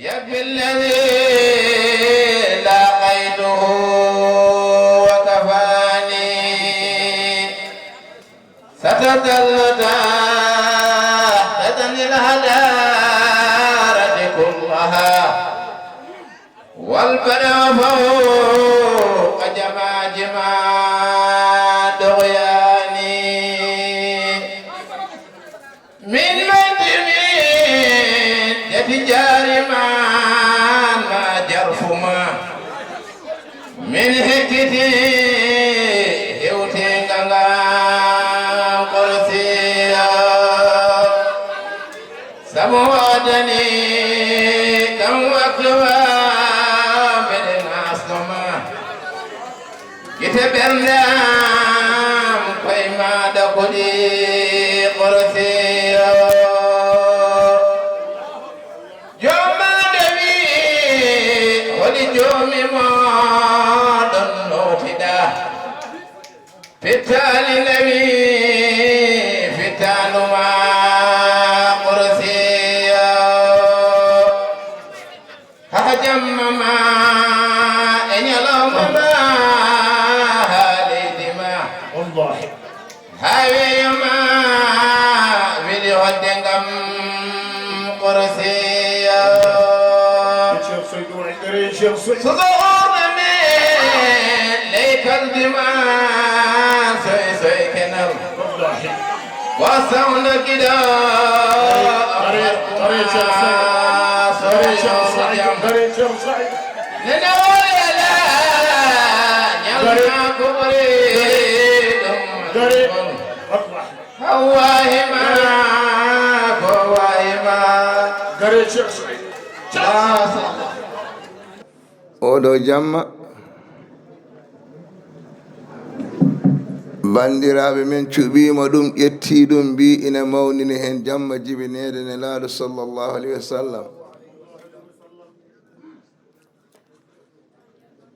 يكفي الذي لاقيته وكفاني ستظل تحتني الهدارة كلها والبدء فوق جما دغياني من مدمين يتجاري ما جرفما من هكتي هوتي غنغا قرسيا سمواتني كم وقتها كتبنام قيما دقلي قرثيا جمع دمي ولجوم ما دنوتدا فتال نبي فتال ما قرثيا هجم ما إن يلوم ما هاي ما فيديو هدنكم قرسيا صدور من ليك الدماء سوي كنر وصونا كده ننوي لا نعم كبري هواهما oɗo jamma bandiraɓe men cuɓima ɗum ƴetti ɗum mbi ina mawnini hen jamma jibinede nelaɗo sallllahu alayhi wa sallam.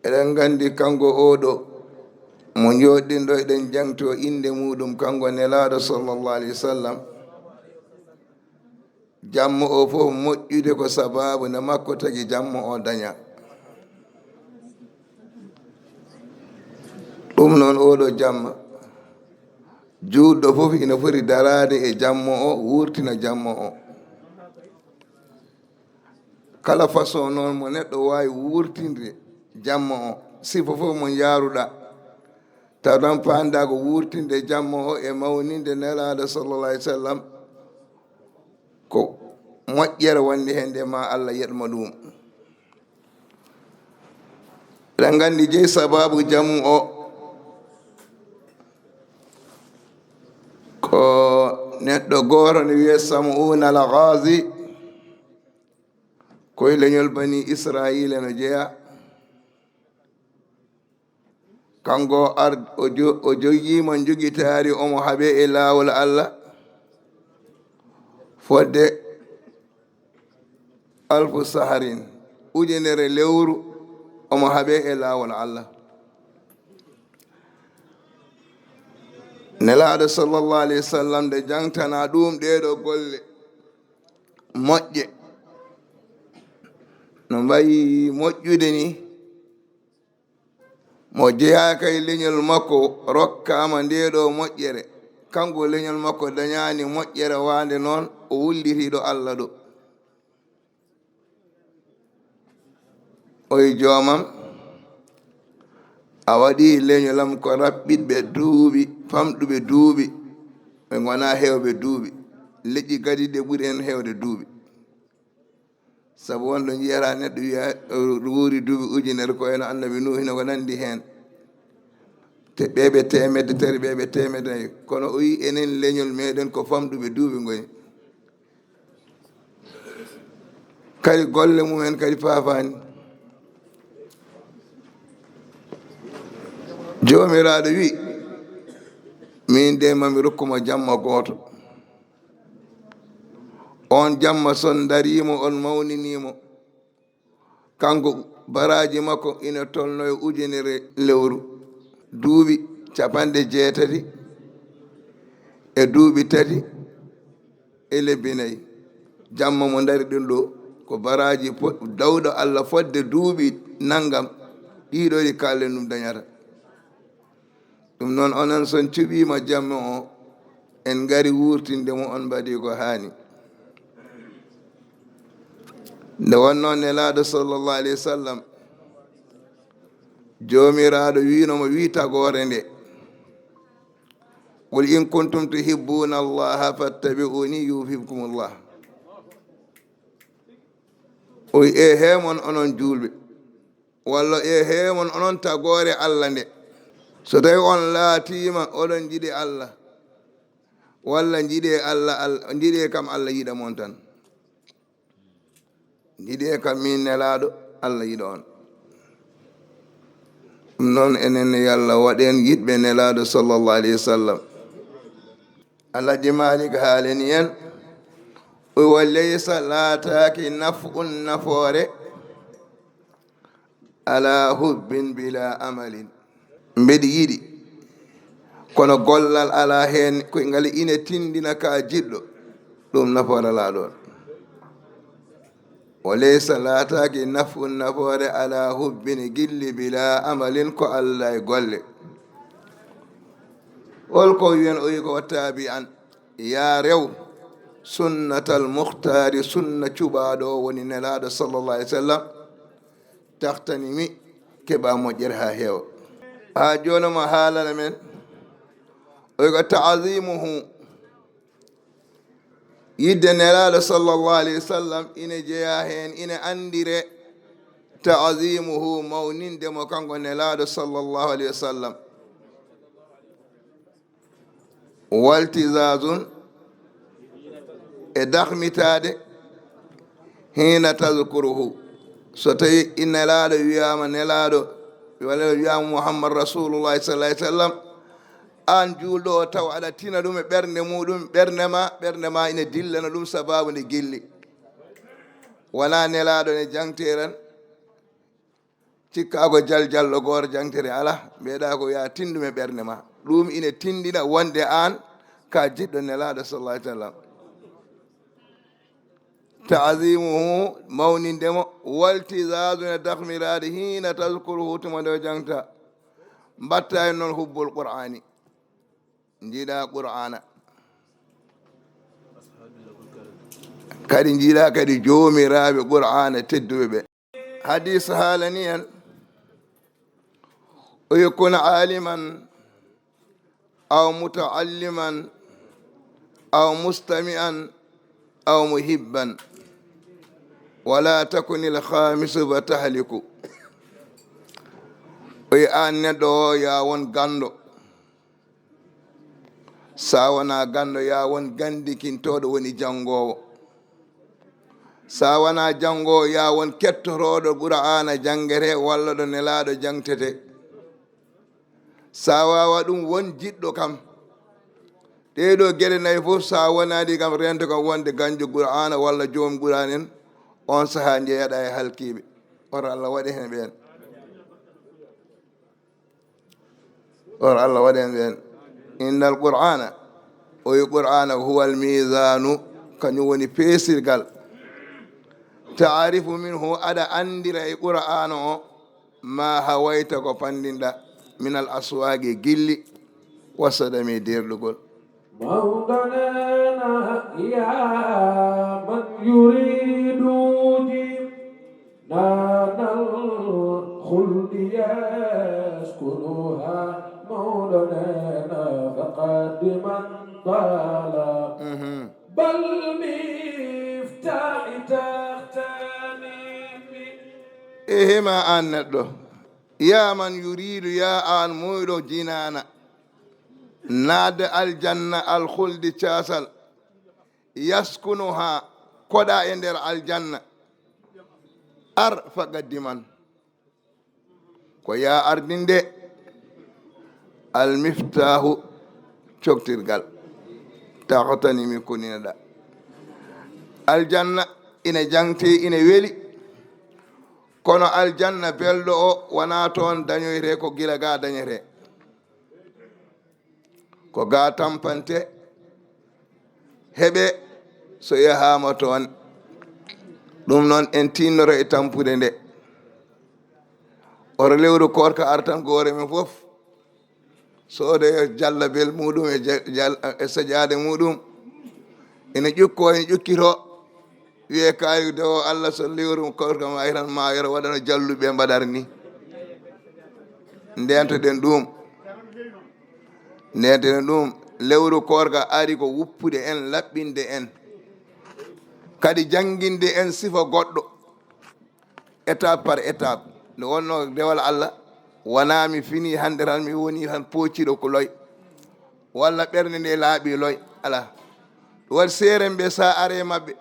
eɗen gandi kanko oɗo mo joɗɗinɗo eɗen jangto inde muɗum kanko nelaɗo sallllahu alayhi wa sallam. jamma o fof moƴƴude ko sababu nde makko tagi jamma o daña. ɗum noon oɗo jamma juutɗo fof ina foti darade e jamma o wurtina jamma o. kala façon noon mo neɗɗo wawi wurtinde jamma o sifa fof mo jaaruɗa taw tan panda ko wurtinde jamma o e mawninde nelaɗo sallallah alih w sallam ko moƴƴere wonde hen nde ma Allah yeɗma ɗum. eɗen gandi jeyi sababu jammu o ko neɗɗo goto ne wiye Sam'una al-Ghazi koye leñol bani Israila no jeeya. kanko o joyima jogitari omo haaɓe e laawol Allah fodde alfu saharin ujunere lewru omo haaɓe e laawol Allah. nelaɗo sallllahu alayhi wa sallam nde jangtana ɗum ɗeɗo golle moƴƴe no mbayi moƴƴude ni mo jeyaka e leñol makko rokkama ndeɗo moƴƴere kanko leñol makko dañani moƴƴere wande noon o wullitiɗo Allah ɗo. oye joomam a waɗi leñolam ko raɓɓiɗɓe duuɓi famɗuɓe duuɓi ɓe gona hewɓe duuɓi leƴƴi kadi ɗe ɓuuri hen hewde duuɓi saabu wonɗo jiyata neɗɗo wiya wuuri duuɓi ujunere ko eno annabi nuhino ko nandi hen te ɓeɓe temedde tati ɓeɓe temedde nayyi kono o wi enen leñol meɗen ko famɗuɓe duuɓi goni kadi golle mumen kadi faafani. jomiraɗo wi min de mami rokkuma jamma goto on jamma son darimo on mawninimo kanko baraji makko ina tolno e ujunere lewru duuɓi 80 e duuɓi 3 e lebbi 4 jamma mo dari ɗum ɗo ko baraji dawɗo Allah fodde duuɓi nangam ɗiɗo ɗi kallen ɗum dañata. ɗum noon onon son cuɓima jamma o en gari wurtinde mo on mbaɗi ko haani. nde wonno nelaɗo sallllahu alayhi wa sallam joomiraɗo winomo wi tagore nde qul in kuntum tuhibbuna allaha fattabi'uni yuhibbukum llah. o e hemon onon julɓe walla e hemon onon tagore Allah nde. so tawi on laatima oɗon jiɗi Allah walla jiɗe Allah jiɗe kam Allah yiɗa mon tan. jiɗe kam min nelaɗo Allah yiɗa on. ɗum noon enen yallah waɗen yiɗɓe nelaɗo sallllahu alayhi wa sallam. Alhaji Malik haaleni en wa laysa laataki naf'un nafoore ala hubbin bila amalin. mbeɗi yiɗi kono gollal ala hen ko ngal ine tindina ka jiɗɗo ɗum nafoore laaɗon. wa laysa laataki naf'un nafoore ala hubbin gilli bila amalin ko Allah e golle. holko wiyen o wi ko wattabi an ya rew sunnatal muhtari sunna cuɓaɗo o woni nelaɗo sallllahu alih w sallam tahtani mi keɓa moƴƴere ha heewa. ha joni mo haalana men oy ko ta'zimuhu yidde nelaɗo sallllahu alayhi wa sallam ine jeeya hen ine andire ta'zimuhu mawninde mo kanko nelaɗo sallllahu alayhi wa sallam. waltisazun e dahmitade hina tadkuruhu. so tawi i nelaɗo wiyama nelaɗo walla wiyama muhammad rasulullahi sallallahu alaihi wasallam an julɗo o taw aɗa tina ɗum e ɓernde muɗum ɓernde ma ine dillana ɗum sababu nde gilli. wona nelaɗo ne jangteran cikka ko jaljalɗo goto jangtere ala mbiyeɗa ko ya tinɗum e ɓernde ma. ɗum ine tindina wonde an ka jiɗɗo nelaɗo sallallahu alaihi wasallam. ta'zimuhu mawnindemo waltisazune dahmirade hina tazkuruhu tuma nde jangta. mbatta en noon hubbol qur'ani jiiɗa qur'ana kadi jiiɗa kadi joomiraɓe qur'ana tedduɓe ɓe. hadis haalani en o yakkuna aliman aw mutaalliman aw mustami'an aw muhibban wala takunil khamisu ba tahliku. oyi an neɗɗo o ya won gando sa wona gando ya won gandikintoɗo woni jangowo. sa wona jangowo ya won kettoroɗo qur'ana jangete walla ɗo nelaɗo jangtete. sa wawa ɗum won jiɗɗo kam ɗeɗo gueɗe nayyi fof sa wonadi kam rento kam wonde ganjo qur'ana walla joom qur'an en on saaha jeeyaɗa e halkiɓe. oto Allah waɗi hen ɓen oto Allah waɗi hen ɓen. innal qur'ana o wi qur'ana huwal misanu kañum woni peesirgal. taarifu minhu aɗa andira e qur'ana o ma hawayta ko pandinɗa minal aswagi gilli wasadami derɗugol. موطننا يا من يريد جنان الخلد يسكنها موطننا فقد من طال بل مفتاح تغتنم. إهما أن يا من يريد يا أن مويلو جنانا naade aljanna alkhuldi caasal yaskunuha koɗa e nder aljanna ar fagaddi man ko ya ardinde almiftahu coktirgal taxotanimi kuninaɗa. aljanna ina jangte ina weli kono aljanna belɗo o wona toon dañoyte ko gila ga dañete ko ga tampante heɓe so yahama toon ɗum noon en tinnoro e tampude nde oro lewru korka artan goore men fof soode jallabel muɗum e saƴade muɗum ene ƴukko ene ƴukkito wiye kayude o Allah so lewru korka ma tan ma yoro waɗano jalluɓe mbaɗar ni ndentoɗen ɗum lewru korka ari ko wuppude en laɓɓinde en kadi jangguinde en sifa goɗɗo étape par étape nde wonno dewal Allah wona mi fini hande tan mi woni tan pocciɗo ko loy walla ɓerde nde laaɓi loy ala waɗi seeren ɓe sa are mabɓe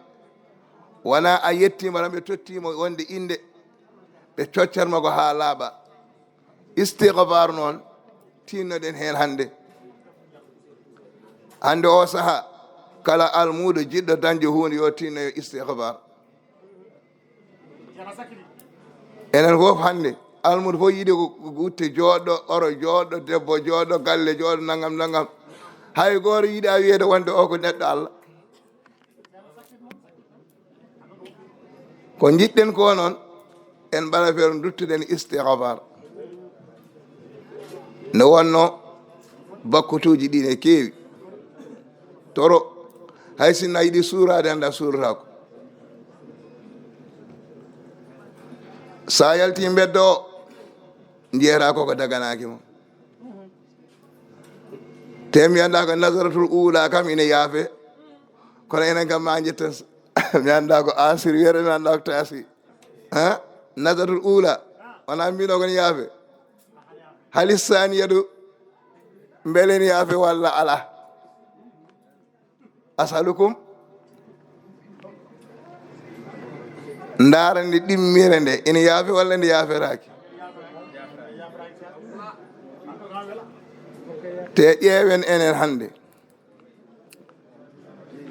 wona a yettima tan ɓe tottimo wonde inde ɓe coccanma ko ha laaɓa istighfar noon tinnoɗen hen hande o saaha kala almuɗo jiɗɗo dañde hunde yo tinno yo istighfar enen fof hande almudo fof yiiɗi ko gutte jooɗɗo oro jooɗɗo debbo jooɗɗo galle jooɗo nangam hay goto yiiɗa wiyede wonde o ko neɗɗo Allah ko jiɗɗen ko noon en mbaɗa feere duttuɗen istighfar nde wonno bakkutuji ɗi ne keewi toro hay sinno a yiɗi suurade anda suuratako sa yalti mbeddo o jeyata koko daganaki mo te mi anda ko nasaratul uula kam ine yaafe kono enen kam ma jetta mi anda ko asir wiyete mi anda ko tasi nasaratul uula wona mbino kon yaafe halissaniyadu mbelen yaafe walla ala asalukum ndaara nde ɗimmire nde ina yaafe walla nde yaaferaki te ƴeewen enen hannde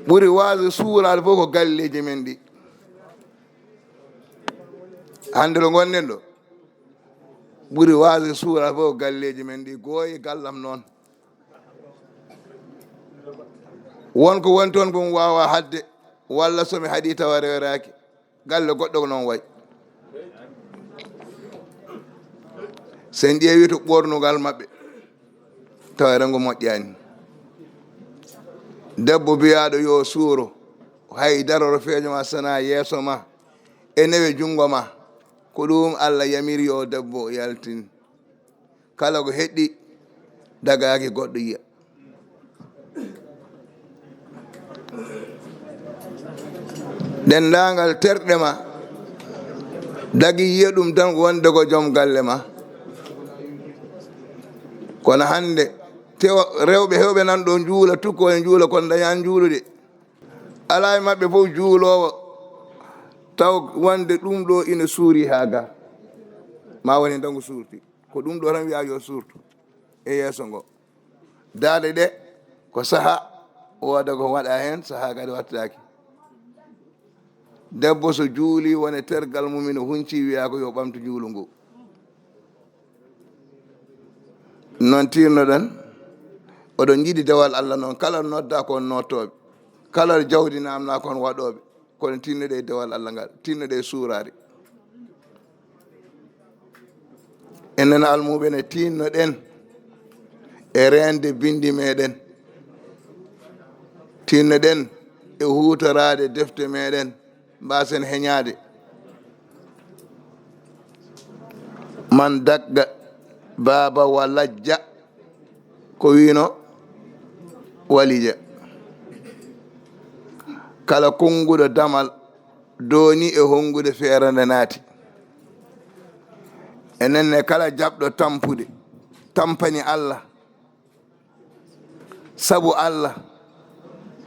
ɓuri waasde suuraade fof ko galleeji men ɗi hannde ɗo gonɗen ɗo ɓuri waasde suuraade fof ko galleeji men ɗi gooyi gallam noon wonko woni toon ko mi waawa hadde walla somi haɗi tawa rewraaki galle goɗɗo ko noon wayi sen ƴeewi to ɓornugal maɓɓe tawa rengo moƴƴaani debbo biyaaɗo yo suuro hay daroro feeño ma sana yeeso ma e newe junngo ma ko ɗum Allah yamiri yo debbo yaltin kala ko heɗɗi dagaaki goɗɗo yiya dendagal terɗe ma dagi yiya ɗum tan wonde ko joom galle ma kono hande rewɓe hewɓe nan ɗo juula tukko e juula kono dañan juulude ala e maɓɓe fof juulowo taw wonde ɗum ɗo ina suuri ha ga ma woni dango suurti ko ɗum ɗo tan wiya yo suurtu e yeeso ngo daade ɗe ko saaha wooda ko waɗa hen saaha kadi wattaki debbo so juuli woni tergal mumino hunci wiya ko yo ɓamtu juulu ngu noon tirnoɗen oɗon jiiɗi dewal Allah noon kala nodda kon nottoɓe kala jawdi namna kon waɗoɓe kono tinnoɗe dewal Allah ngal tinnoɗe suurade enen almuɓe ne tinnoɗen e rende bindi meɗen tinnoɗen e hutorade defte meɗen mbasen heñade man dagga baba walajja ko wino walija kala konguɗo damal doni e hongude feerande naati enenne kala jaɓɗo tampude tampani Allah sabu Allah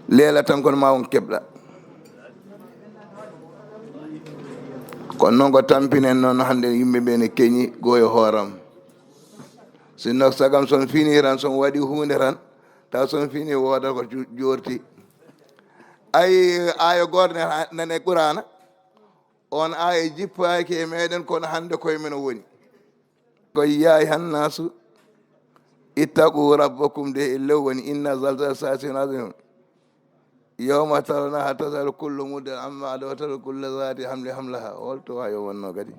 leela tan kono ma on keɓɗa kono noon ko tampinen noon hannde yimɓe ɓe ne keñi goyo hooram sinno sagam son fini tan son waɗi hunde tan taw son fini wooda ko jorti ay aya goto nane qur'ana on aya jippaki e meɗen kono hannde koye men woni koye yaay hannasu ittaqu rabbakum de e lew woni inna zalzal sasin azim yawma tarawnaha tazalu kullu mudin amma ada wa taru kullu zati hamli hamlaha holto ha yo wonno kadi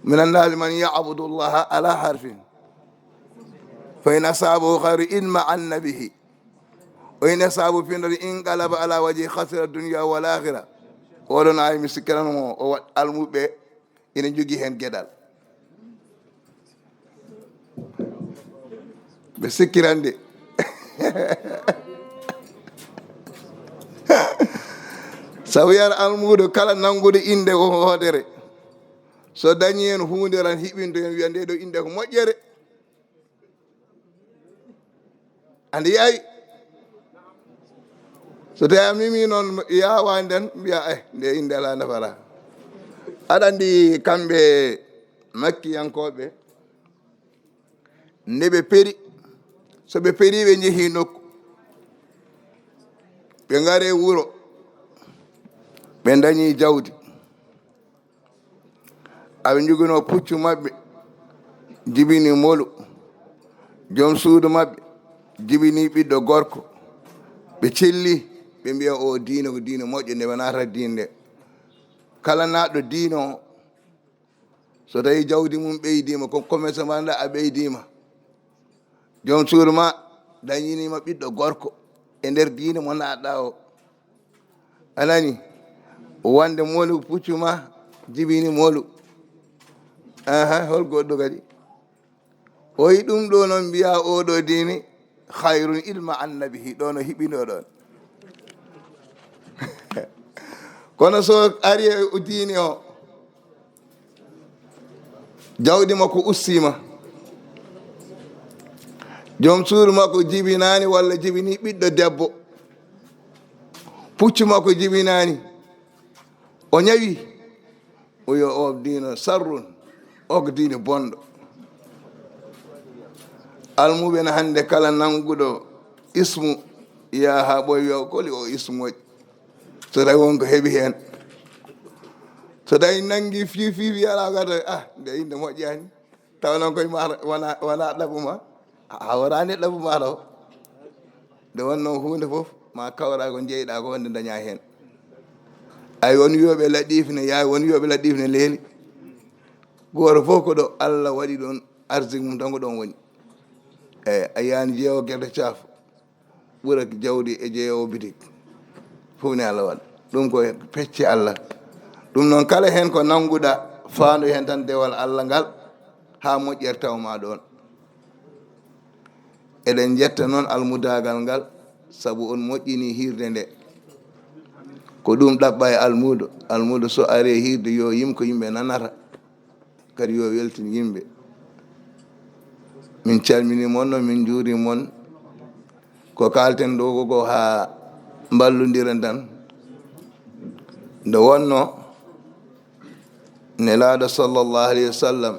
min annasi man yabudu llaha ala harfin fa in asabahu khayru inma'anna bihi o in asabahu findori inqalaba ala wajhi khasira dunya wal akhirah oɗon ay mi sikkiranomo o wat almuɓe ina jogui hen gueɗal ɓe sikkirande sabu yar almudo kala nangude inde ko hoodere so dañi hen hunde ran hiɓinto hen wiya nde ɗo inde ko moƴƴere ande yayi so tawi a mimi noon yawani den mbiya nde inde ala nafara aɗa andi kamɓe makkiyankoɓe nde ɓe peeri so ɓe peeri ɓe jeehi nokku ɓe gare wuuro ɓe dañi jawdi aɓe joguino puccu maɓɓe jibini molu joom suudu maɓɓe jibini ɓiɗɗo gorko ɓe celli ɓe mbiya o diine ko diine moƴƴo nde wonata diine nde kala naɗɗo diine o so tawi jawdi mum ɓeydima ko commerce ma nda a ɓeydima joom suudu ma dañinima ɓiɗɗo gorko e nder diine mo naɗɗa o anani wonde molu puccu ma jibini molu hol goɗɗo kadi o yi ɗum ɗo noon mbiya oɗo diine hayrun ilma annabihi ɗo no hiɓino ɗon kono so ari e diine o jawdi makko ussima joom suudu makko jibinani walla jibini ɓiɗɗo debbo puccu makko jibinani o ñawi o yo o diino sarrun o ko diine bonɗo almuɓe no hannde kala nanguɗo ismu ya ha ɓoy wiya koli o ismu moƴƴi so tawi wonko heeɓi hen so tawi nangi fifi ala gata nde inde moƴƴani taw noon koye ma wona ɗaɓuma a worani ɗaɓuma taw nde wonno hunde foof ma kawra ko jeyɗa ko wonde daña hen ay won wiyoɓe laɗif ne yawi won wiyoɓe laɗif ne leeli goto fof ko ɗo Allah waɗi ɗon arsique mum tan ko ɗon woni eyyi a yiyani jeewo guerde caaf ɓuura jawdi e jeeyowo bitik fof ne Allah waɗa ɗum ko pecce Allah ɗum noon kala hen ko nanguɗa faandu hen tan dewal Allah ngal ha moƴƴere tawma ɗon eɗen jetta noon almudagal ngal saabu on moƴƴini hirde nde ko ɗum ɗaɓɓa e almudo so ari hirde yo yim ko yimɓe nanata kadi yo weltin yimɓe min calmini moon noon min juuri moon ko kalten ɗo koko ha mballodiren tan nde wonno nelaɗo sallllahu alayhi wa sallam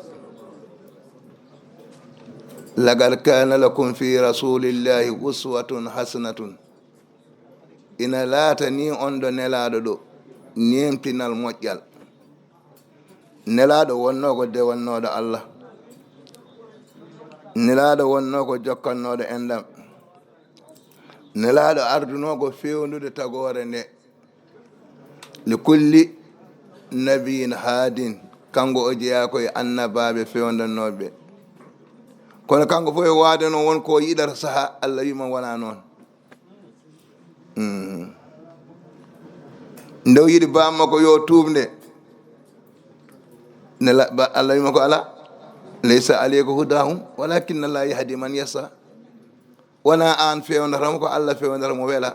laqad kana lakum fi rasulillahi uswatun hasanatun ina laata ni on ɗo nelaɗo ɗo nemtinal moƴƴal nelaɗo wonno ko dewannoɗo Allah nelaɗo wonno ko jokkannoɗo endam nelaɗo arduno ko fewnude tagore nde li kulli nabiyin haadin kanko o jeeya koye annabaɓe fewdannoɓe kono kanko fof e waade noon won ko yiɗata saaha Allah wima wona noon nde o yiɗi bamma ko yo tuubde Allah wima ko ala laysa aleyka hudahum walakinna Allah yahdi man yasha wona an fewdatamo ko Allah fewdata mo weela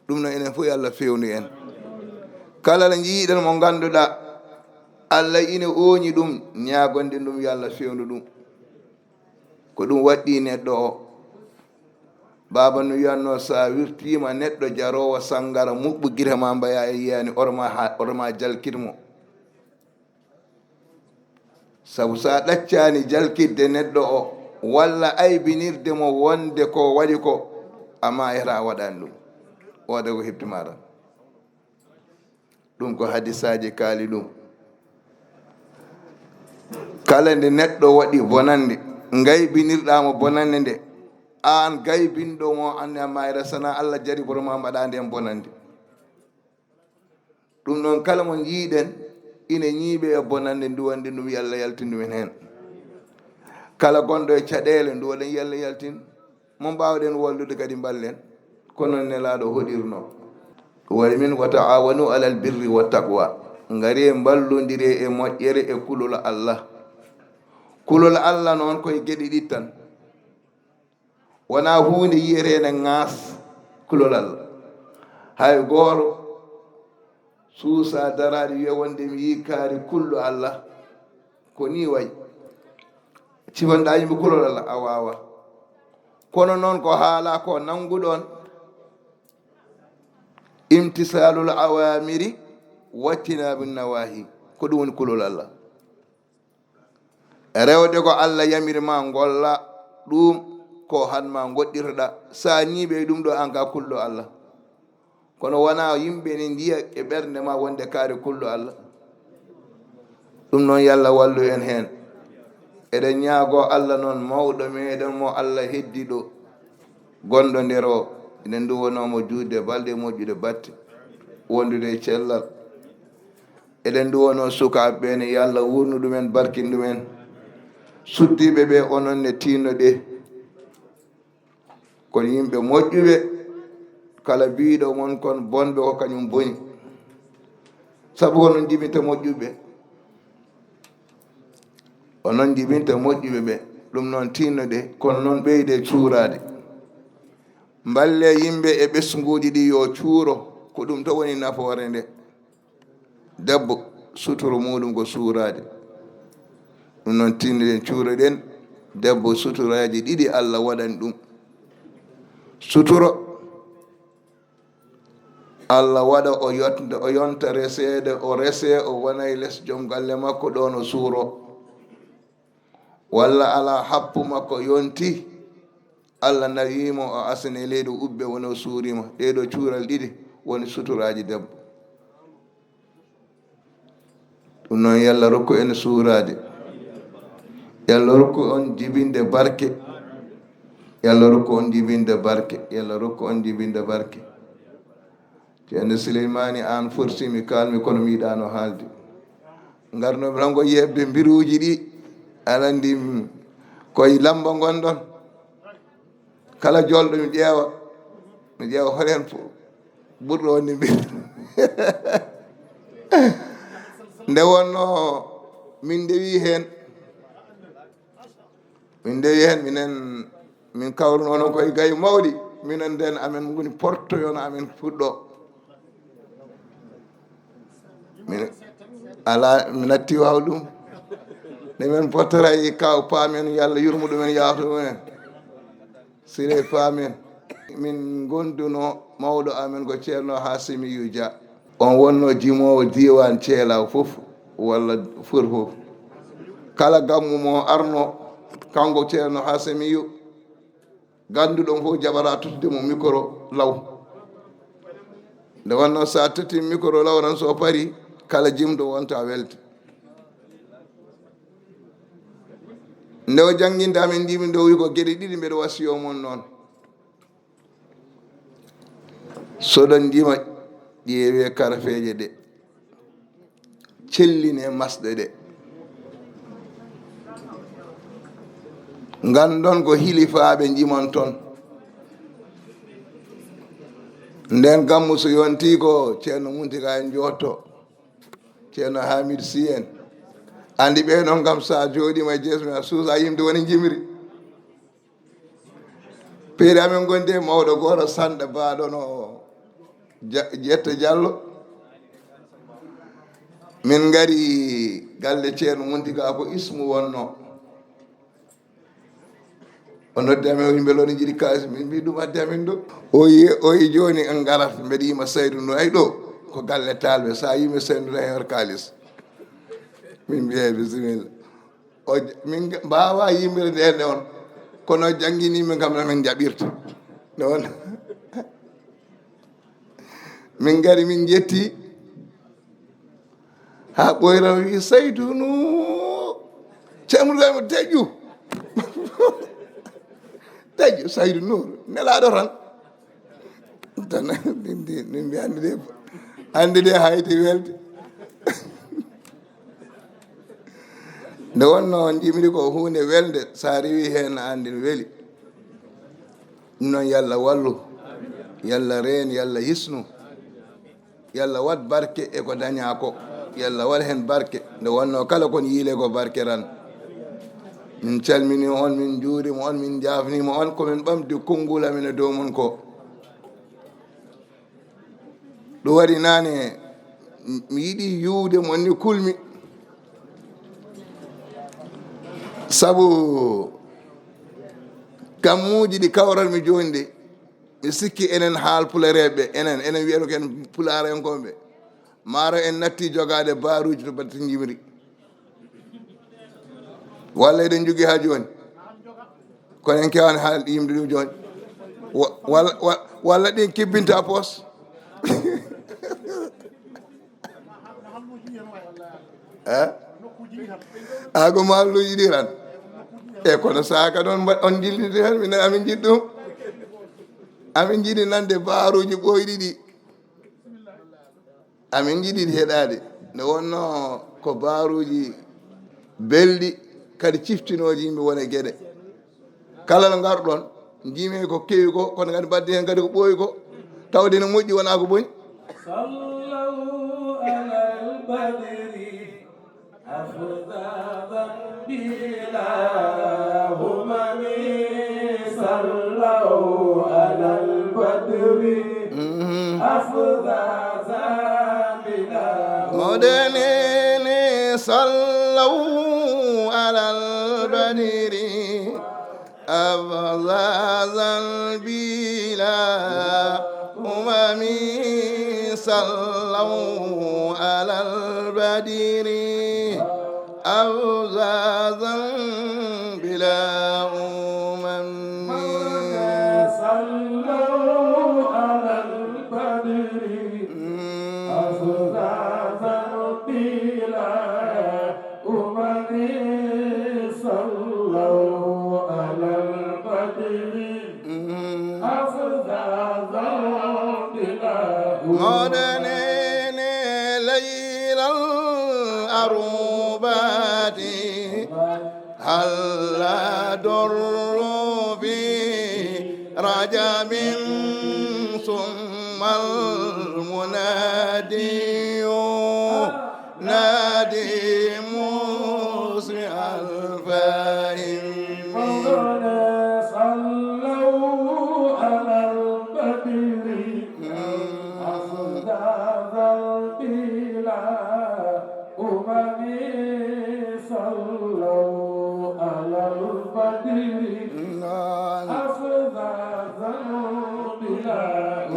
ɗum noon enen fof Allah fewnu en kala la jiiɗen mo ganduɗa Allah ina ooñi ɗum ñagonde ɗum yo Allah fewnu ɗum ko ɗum waɗɗi neɗɗo o baba no wiyanno sa wirtima neɗɗo jarowo sangara muɓɓu guite ma mbaya e yiyani orma jalkitmo sabu sa ɗaccani jalkidde neɗɗo o walla aybinirde mo wonde ko waɗi ko ama yata waɗani ɗum wode ko heptima tan ɗum ko hadisaji kaali ɗum kala nde neɗɗo waɗi bonande ngaybinirɗamo bonande nde an gaybinɗo mo anne a mayra sana Allah jari boroma mbaɗa nden bonande ɗum noon kala mo jiiɗen ine ñiiɓe e bonande nduwande ɗum yalla yaltindumen heen kala gonɗo e caɗeele nduwaɗen yalla yaltin mo mbawɗen wallude kadi ballen kono nelaɗo hoɗirno wari min wa taawanu alal birri wa taqwa ngari e mballodiri e moƴƴere e kulol Allah noon koye geɗe ɗi tan wona hunde yiyetene ŋaas kulol Allah hay gooro suusa daraɗe wiya wonde mi yi kaari kulɗo Allah ko ni wayi cifanɗa yimɓe kulol Allah a wawa kono noon ko haala ko nanguɗon imtisalul awamiri wattinabu nawahi ko ɗum woni kulol Allah rewde ko Allah yamirma golla ɗum ko hanma goɗɗirɗa sa ñiiɓe ɗum ɗo an ka kulɗo Allah kono wona yimɓe ne ndiya e ɓernde ma wonde kaari kulɗo Allah ɗum noon yallah wallu en heen eɗen ñaago Allah noon mawɗo meɗen mo Allah heddi ɗo gonɗo nder o eɗen duwonomo juutde balɗe moƴƴude batte wondude e cellal eɗen duwono sukaɓe ne yallah wurnu ɗumen barkin ɗumen suddiɓe ɓe onon ne tinnoɗe kono yimɓe moƴƴuɓe kala biiɗo mon kon bonɓe ko kañum boni sabu onon jibinta moƴƴuɓe onon jibinta moƴƴuɓe ɓe ɗum noon tinnoɗe kono noon ɓeyde cuurade mballe yimɓe e ɓesguji ɗi yo cuuro ko ɗum to woni nafoore nde debbo sutoro muɗum ko suurade ɗum noon tinnoɗen cuuroɗen debbo sutoroji ɗiɗi Allah waɗani ɗum sutoro Allah waɗa o yonta resede o rese o wona e less joom galle makko ɗon o suuro walla ala happu makko yonti Allah nawimo o asane leydi ubbe woni o suurima ɗeɗo cuural ɗiɗi woni suturaji debbo ɗum noon yallah rokku en suurade yallah rokku on jibinde barke yallah rokku on jibinde barke yallah rokku on jibinde barke ceerno Souleymani an fortimi kalmi kono mi yiɗano haalde garnomi rango yebde mbiruji ɗi aɗa andi koye lamba gonɗon kala jolɗo mi ƴeewa horen ɓurɗo wonde mbir nde wonno min dewi hen min kawrunono koye gaye mawɗi minen nden amen goni portoyono amen fuɗɗo ala mi natti waw ɗum nde men pottora e kaw paamen yallah yurmo ɗumen yawta ɗumen sire paamen min gonduno mawɗo amen ko ceerno Hasimiyu Dia on wonno jimowo diwan ceelaw fof walla fur fof kala gammu mo arno kanko ceerno Hasimiyu ganduɗon fof jaɓata tuttude mo micro law nde wonno sa totti micro law tan so pari kala jimɗo wonta welte nde o jangguinde amen ndimi nde o wi ko gueɗe ɗiɗi mbeɗa wasiyo mon noon soɗon ndima ƴeewe karafeje ɗe celline masɗe ɗe gandon ko hilifaɓe jimon toon nden gammu so yonti ko ceerno Muntika en jotto ceerno Hamid Sy en andi ɓe noon kam sa jooɗima e jeesmi a suusa yimde woni jimri peeri amen gondi e mawɗo goto sanɗe baɗono Jetta Diallo min gari galle ceerno Muntika ko ismu wonno o noddi amen o yimɓe loni jiɗi kalis min mbi ɗum addi amen ɗo o yi joni en garat mbeɗa yima Saydou no ay ɗo ko galle talɓe sa yimi Saydou no her kalis min mbiye bisimilla min mbawa yimɓe nde on kono jangguinimi kam namin jaɓirta non min gari min jetti ha ɓoyram wi Saydou no ceemrugamo deƴƴu tejo Saydou Nour nelaɗo tan min mbi andi de hayti welde nde wonno jimri ko hunde welde sa rewi hen andi weeli ɗum noon yallah wallu yallah reen yallah hisnu yallah wat barke e ko daña ko yallah waɗ hen barke nde wonno kala kon yiile ko barke ran min calmini on min juurima on min jafnima on komin ɓamdi konngol amin e dow mon ko ɗum waɗi nane mi yiɗi yiwde mon ni kulmi sabu kammuji ɗi kawranmi joni ɗi mi sikki enen haalpulareɓe enen wiyata ko en pularenkoɓe maaro en natti jogade baruji to batte jimri walla eɗen jogui ha joni kono en kewani haalde yimɓe ɗum joni walla ɗin kibbinta poos ko malluji ɗi tan e kono saka ɗon on jillide hen minen amin jiɗ ɗum amin jiɗi nande baruji ɓoyɗi ɗi amin jiɗi heɗade nde wonno ko baruji belɗi kadi ciftinoji yimɓe wona gueɗe kala no garɗon jimi ko kewi ko kono kadi badde hen kadi ko ɓooyi ko tawde no moƴƴi wona ko boñi modenene sallau alal badiri afzazal bila umami sallau alal badiri afzazal bila umami sallau alal badiri afzazal bila umami sallau alal badiri afzazal bila modenene laylal arubati halla dorru bi rajabin summal munadiyu nadi musi alfahim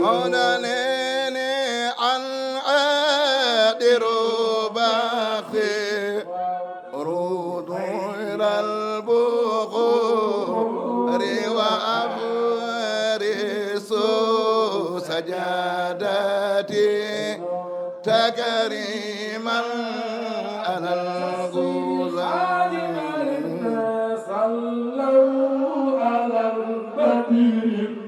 modanene an adiru baqi rudural bukhuri wa afrisu sajadati takriman alal guzani sallu alal badri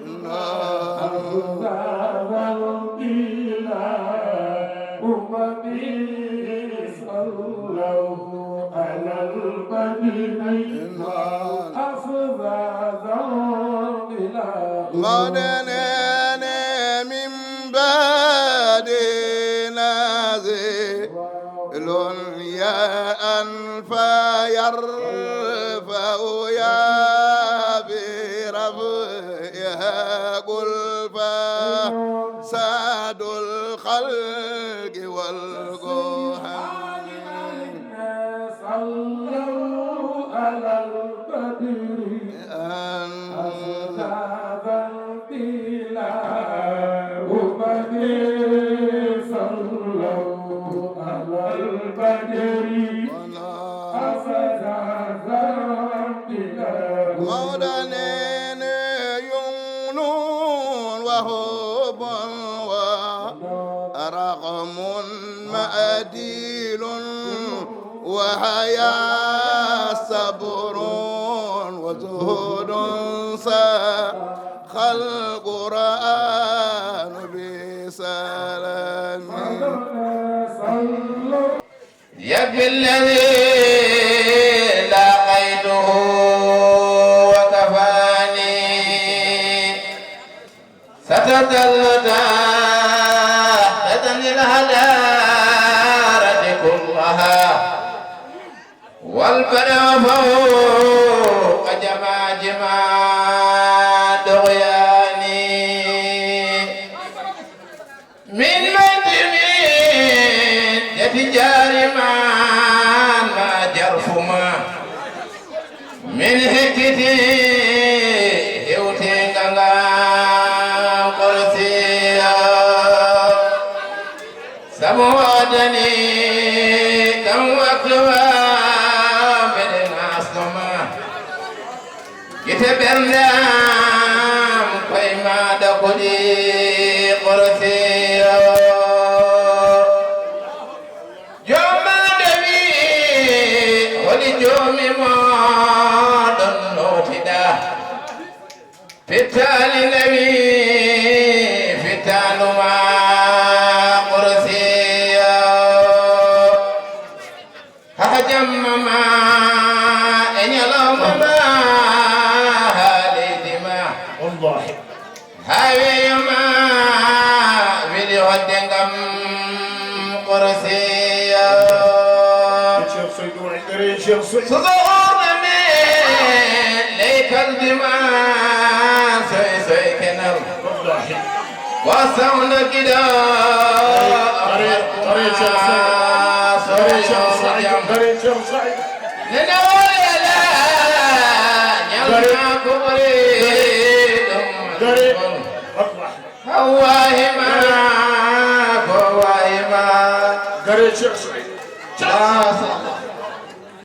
modenene min badi nazilun ya an fayarfa'u ya bi rafiha qulfa sadul khalqi wal gohan sallu alal badri modanene yumnun wa hubun wa raqmun ma'adilun wa haya sabrun wa zuhudun خلق قرآن بسلام يكفي الذي لاقيته وكفاني ستظل تحت الهدارة كلها والبدء فوق جما دغياني من مدمين يتجار ما جرفما من هكتي هوتين غنغا قرسيا سموادني كم وقتها يتبرم كيما دخلي قرثي جمع دمي ولجوم ما دنوتدا فتال نبي فتال ما قرثي هجم ما إن يلوم ما هاي ما فيديو هدنغم قرسيا صدور من ليك الدماء سوي كنر وصونا كده لنقول يا لا نلقى كبري هواهما قريت شيخ سعيد